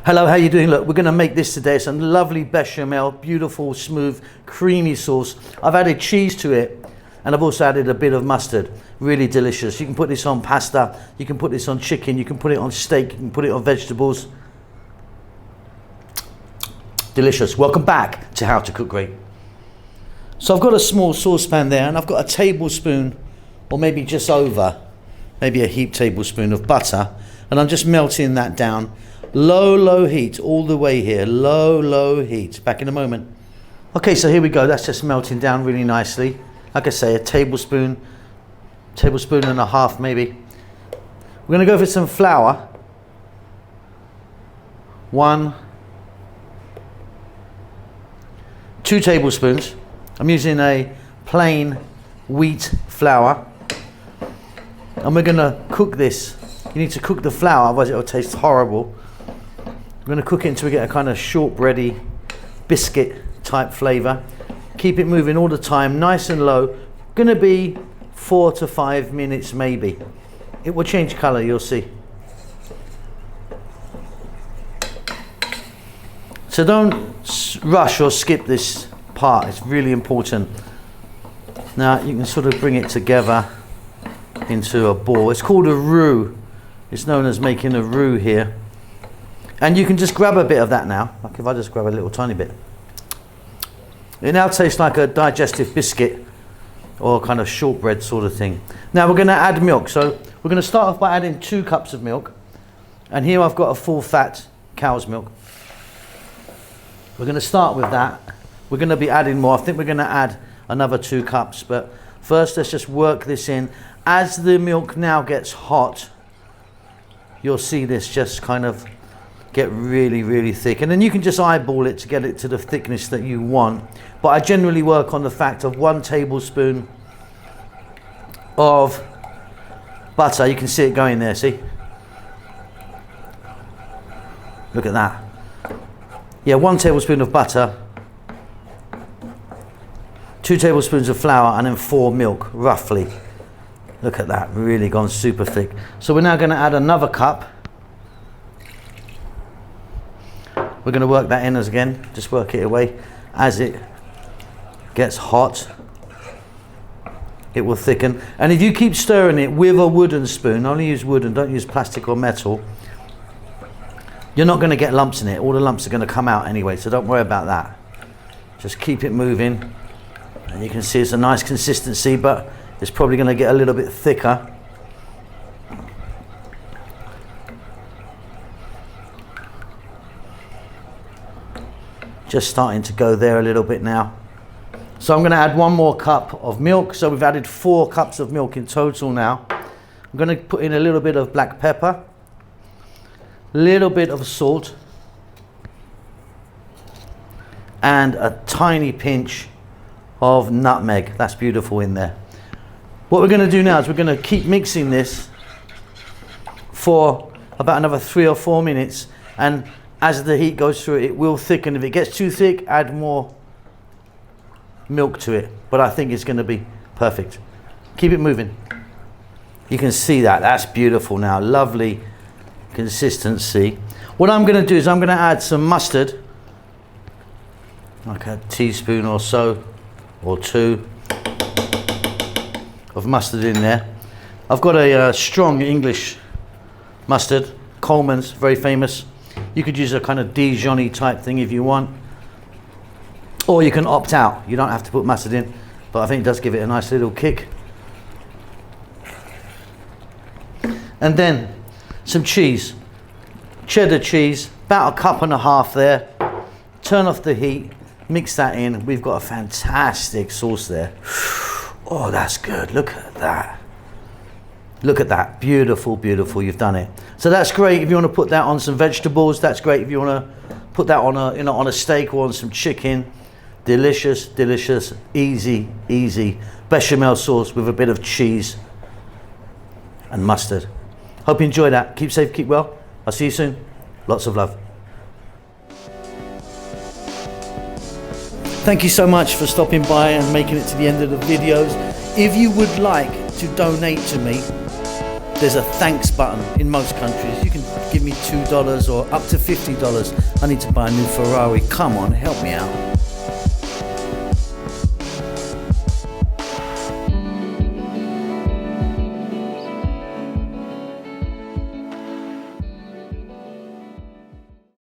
Hello, how you doing? Look, we're going to make this today. Some lovely bechamel, beautiful, smooth, creamy sauce. I've added cheese to it, and I've also added a bit of mustard. Really delicious. You can put this on pasta, you can put this on chicken, you can put it on steak, you can put it on vegetables. Delicious. Welcome back to How to Cook Great. So I've got a small saucepan there, and I've got a tablespoon, or maybe just over, maybe a heaped tablespoon of butter, and I'm just melting that down. Low heat all the way here. Low heat. Back in a moment. Okay, so here we go. That's just melting down really nicely. Like I say, a tablespoon and a half maybe. We're going to go for some flour. 2 tablespoons. I'm using a plain wheat flour. And we're going to cook this. You need to cook the flour, otherwise it'll taste horrible. I'm going to cook it until we get a kind of shortbready biscuit type flavour. Keep it moving all the time, nice and low. Going to be 4 to 5 minutes maybe. It will change colour, you'll see. So don't rush or skip this part, it's really important. Now you can sort of bring it together into a ball. It's called a roux. It's known as making a roux here. And you can just grab a bit of that now. Like if I just grab a little tiny bit. It now tastes like a digestive biscuit or kind of shortbread sort of thing. Now we're going to add milk. So we're going to start off by adding 2 cups of milk. And here I've got a full fat cow's milk. We're going to start with that. We're going to be adding more. I think we're going to add another 2 cups. But first let's just work this in. As the milk now gets hot, you'll see this just kind of get really thick, and then you can just eyeball it to get it to the thickness that you want. But I generally work on the fact of 1 tablespoon of butter. You can see it going there, see? Look at that. Yeah, 1 tablespoon of butter, 2 tablespoons of flour, and then 4 milk, roughly. Look at that, really gone super thick. So we're now going to add another cup. We're going to work that in again, just work it away. As it gets hot, it will thicken. And if you keep stirring it with a wooden spoon, only use wooden, don't use plastic or metal, you're not going to get lumps in it. All the lumps are going to come out anyway, so don't worry about that. Just keep it moving. And you can see it's a nice consistency, but it's probably going to get a little bit thicker. Just starting to go there a little bit now. So I'm going to add 1 more cup of milk. So we've added 4 cups of milk in total now. I'm going to put in a little bit of black pepper, a little bit of salt, and a tiny pinch of nutmeg. That's beautiful in there. What we're going to do now is we're going to keep mixing this for about another 3 or 4 minutes, and as the heat goes through it, it will thicken. If it gets too thick, add more milk to it, but I think it's going to be perfect. Keep it moving. You can see that. That's beautiful now. Lovely consistency. What I'm going to do is I'm going to add some mustard, like a teaspoon or so, or 2 of mustard in there. I've got a strong English mustard, Coleman's, very famous. You could use a kind of Dijon-y type thing if you want, or you can opt out. You don't have to put mustard in, but I think it does give it a nice little kick. And then some cheese, cheddar cheese, about 1.5 cups there. Turn off the heat, mix that in. We've got a fantastic sauce there. Oh, that's good. Look at that. Look at that. Beautiful, beautiful. You've done it. So that's great if you want to put that on some vegetables. That's great if you want to put that on a, on a steak or on some chicken. Delicious, delicious, easy bechamel sauce with a bit of cheese and mustard. Hope you enjoy that. Keep safe, keep well. I'll see you soon. Lots of love. Thank you so much for stopping by and making it to the end of the videos. If you would like to donate to me, there's a thanks button in most countries. You can give me $2 or up to $50. I need to buy a new Ferrari. Come on, help me out.